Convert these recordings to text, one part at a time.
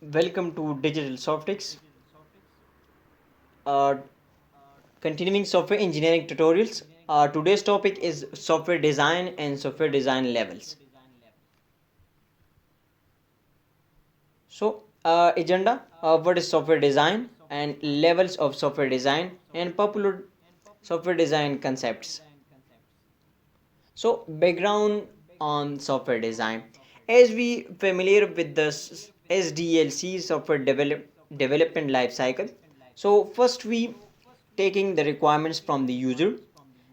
Welcome to Digital Softics, uh, continuing software engineering tutorials. Today's topic is software design and software design levels. Agenda, what is software design and levels of software design and popular software design concepts. So, background on software design. As we familiar with the SDLC software development life cycle. So, first we taking the requirements from the user,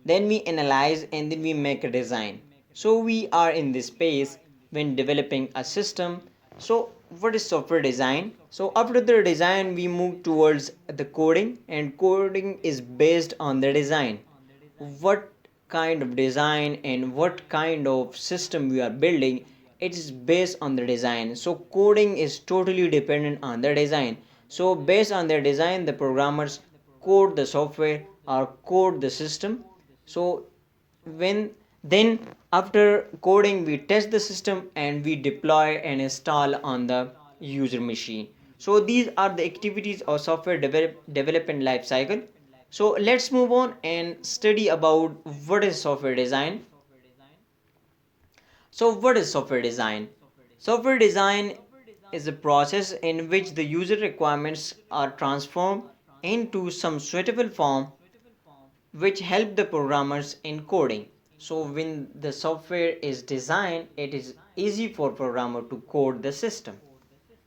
then we analyze and then we make a design. So, we are in this space when developing a system. So, what is software design? So, after the design, we move towards the coding, and coding is based on the design. What kind of design and what kind of system we are building, it is based on the design. So coding is totally dependent on the design. So based on their design, the programmers code the software or code the system. So when then after coding, we test the system and we deploy and install on the user machine. So these are the activities of software development life cycle. So let's move on and study about what is software design. So what is software design? Software design is a process in which the user requirements are transformed into some suitable form which help the programmers in coding. So when the software is designed, it is easy for programmer to code the system.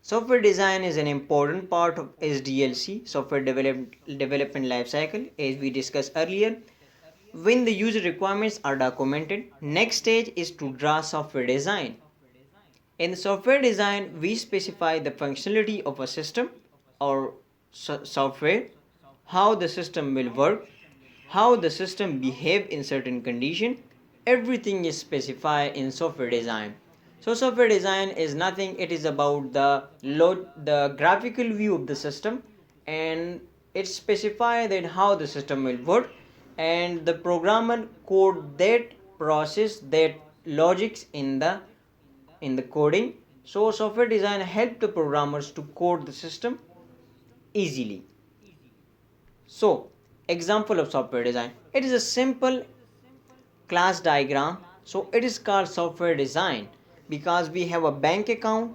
Software design is an important part of SDLC, software development lifecycle, as we discussed earlier. When the user requirements are documented, next stage is to draw software design. In software design, we specify the functionality of a system or software, how the system will work, how the system behave in certain condition. Everything is specified in software design. So software design is nothing, it is about the graphical view of the system, and it specifies that how the system will work, and the programmer code that process, that logics in the coding. So software design help the programmers to code the system easily. So example of software design, it is a simple class diagram. So it is called software design because we have a bank account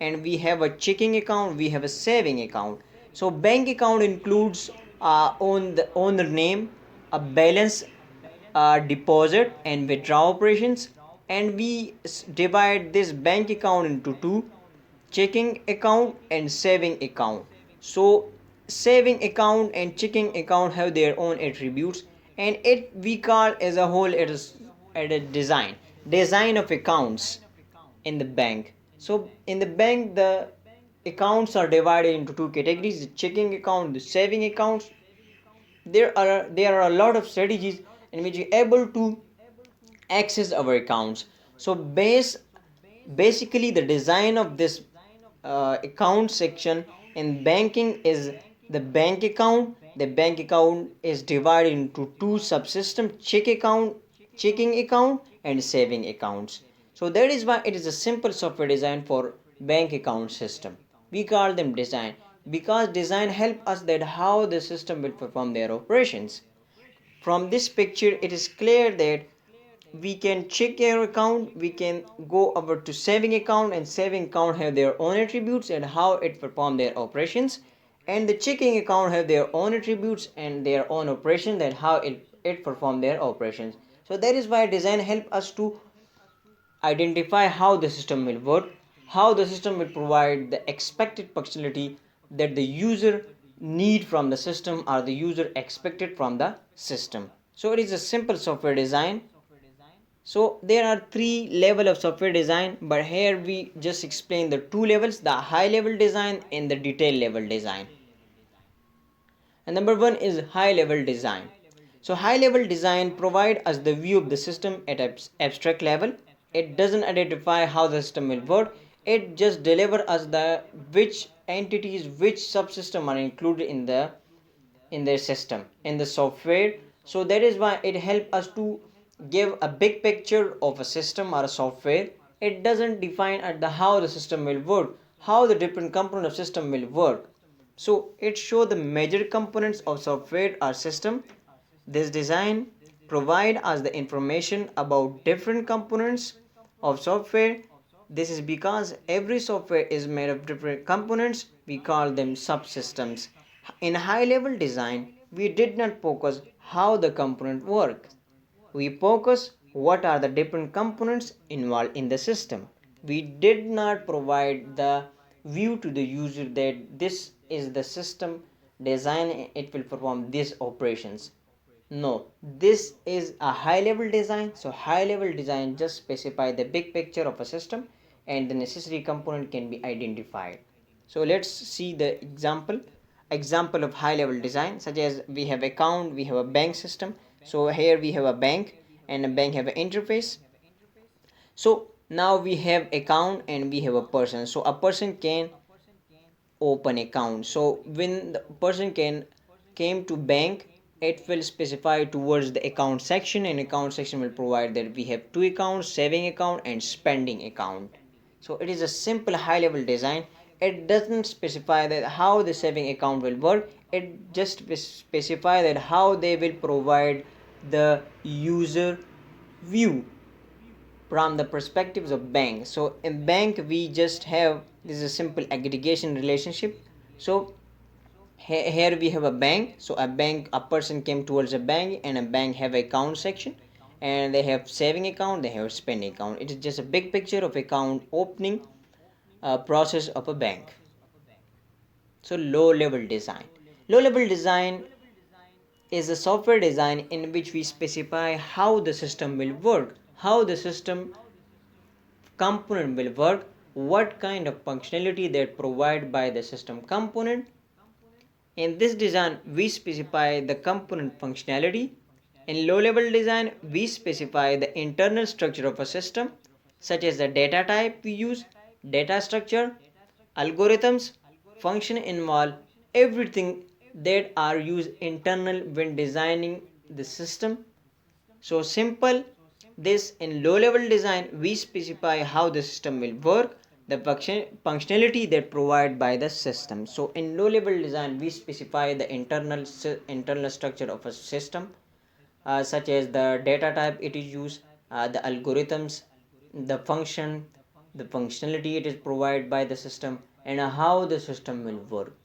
and we have a checking account, we have a saving account. So bank account includes on the owner name, a balance, deposit and withdraw operations, and we divide this bank account into two: checking account and saving account. So saving account and checking account have their own attributes, and it we call as a whole it is at a design of accounts in the bank. So in the bank, the accounts are divided into two categories: the checking account, the saving accounts. There are a lot of strategies in which you're able to access our accounts. So basically the design of this account section in banking is the bank account is divided into two subsystems: checking account and saving accounts. So that is why it is a simple software design for bank account system. We call them design because design help us that how the system will perform their operations. From this picture, it is clear that we can check your account, we can go over to saving account, and saving account have their own attributes and how it perform their operations, and the checking account have their own attributes and their own operations and how it perform their operations. So that is why design help us to identify how the system will work, how the system will provide the expected functionality that the user need from the system or the user expected from the system. So it is a simple software design. So there are three level of software design, but here we just explain the two levels: the high level design and the detail level design. And number one is high level design. So high level design provide us the view of the system at abstract level. It doesn't identify how the system will work, it just deliver us the which entities, which subsystem are included in their system, in the software. So that is why it helps us to give a big picture of a system or a software. It doesn't define at the how the system will work, how the different component of system will work. So it shows the major components of software or system. This design provide us the information about different components of software. This is because every software is made of different components. We call them subsystems. In high level design, we did not focus how the component works. We focus what are the different components involved in the system. We did not provide the view to the user that this is the system design, it will perform these operations. No, this is a high level design. So high level design just specify the big picture of a system and the necessary component can be identified. So let's see the example of high level design, such as we have account, we have a bank system. So here we have a bank and a bank have an interface. So now we have account and we have a person. So a person can open account. So when the person can came to bank, it will specify towards the account section, and account section will provide that we have two accounts, saving account and spending account. So it is a simple high level design. It doesn't specify that how the saving account will work. It just specify that how they will provide the user view from the perspectives of bank. So in bank we just have this is a simple aggregation relationship. So here we have a bank. So a person came towards a bank and a bank have account section, and they have saving account, they have spending account. It is just a big picture of account opening process of a bank. So low level design is a software design in which we specify how the system will work, how the system component will work, what kind of functionality that provided by the system component. In this design, we specify the component functionality. In low-level design, we specify the internal structure of a system, such as the data type we use, data structure, algorithms, function involved, everything that are used internal when designing the system. So simple, this in low level design we specify how the system will work, the functionality that provided by the system. So in low level design we specify the internal structure of a system, such as the data type it is used, the algorithms, the function, the functionality it is provided by the system, and how the system will work.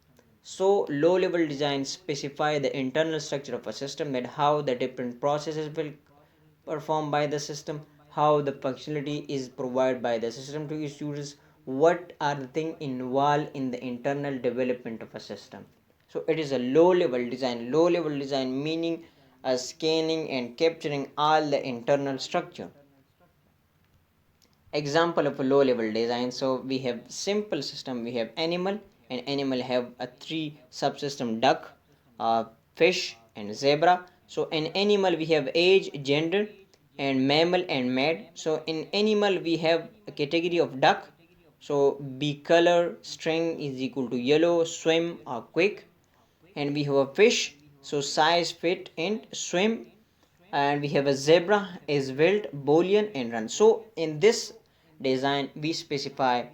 So low level design specify the internal structure of a system, that how the different processes will performed by the system, how the functionality is provided by the system to its users, what are the things involved in the internal development of a system. So it is a low level design. Low level design meaning scanning and capturing all the internal structure. Example of a low level design, so we have simple system, we have animal, and animal have a three subsystem: duck, fish and zebra. So in animal we have age, gender, and mammal and mad. So in animal we have a category of duck, so b color string is equal to yellow, swim or quick. And we have a fish, so size, fit and swim. And we have a zebra is wild, boolean and run. So in this design we specify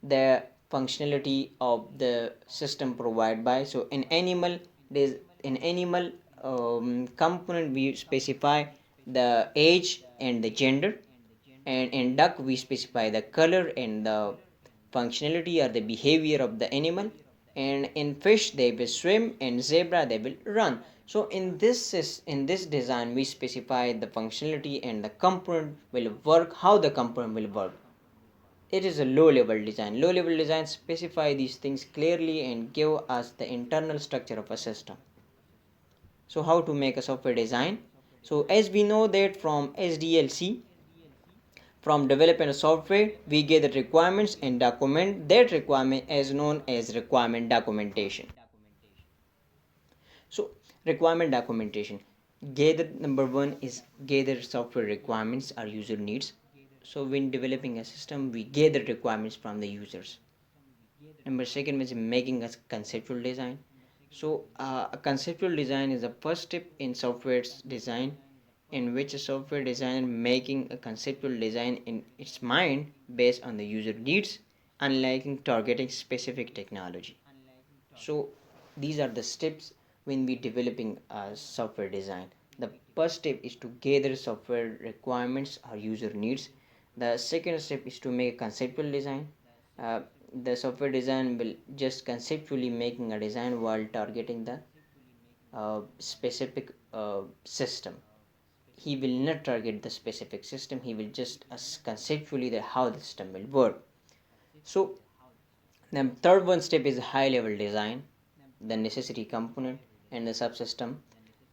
the functionality of the system provided by. So in animal there's in animal component we specify the age and the gender, and in duck we specify the color and the functionality or the behavior of the animal, and in fish they will swim, and zebra they will run. So in this design we specify the functionality and the component will work, how the component will work. It is a low level design. Low level design specify these things clearly and give us the internal structure of a system. So how to make a software design? So as we know that from SDLC, from developing a software, we gather requirements and document that requirement as known as requirement documentation. So requirement documentation. Gather number one is gather software requirements or user needs. So when developing a system, we gather requirements from the users. Number second is making a conceptual design. So a conceptual design is the first step in software design, in which a software designer making a conceptual design in its mind based on the user needs, unliking targeting specific technology. So these are the steps when we developing a software design. The first step is to gather software requirements or user needs. The second step is to make a conceptual design. uh, the software design will just conceptually making a design while targeting the specific system. He will not target the specific system, he will just conceptually the how the system will work. So the third one step is high level design, the necessary component and the subsystem.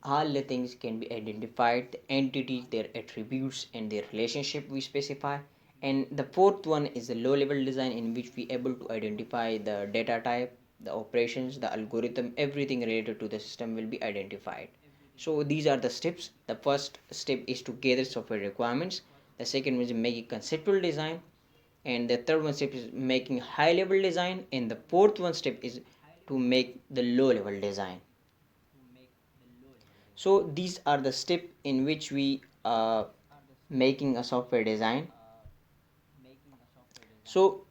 All the things can be identified, the entities, their attributes and their relationship we specify. And the fourth one is the low level design, in which we able to identify the data type, the operations, the algorithm, everything related to the system will be identified. So these are the steps. The first step is to gather software requirements, the second is making conceptual design, and the third one step is making high level design, and the fourth one step is to make the low level design. So these are the step in which we making a software design. So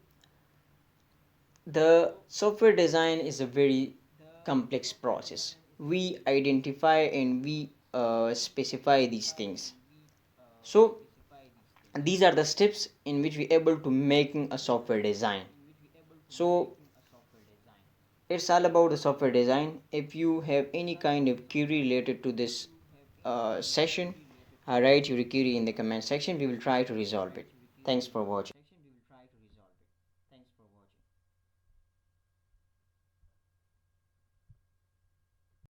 the software design is a very complex process. We identify and we specify these things. So these are the steps in which we able to making a software design. So it's all about the software design. If you have any kind of query related to this session, write your query in the comment section, we will try to resolve it. Thanks for watching.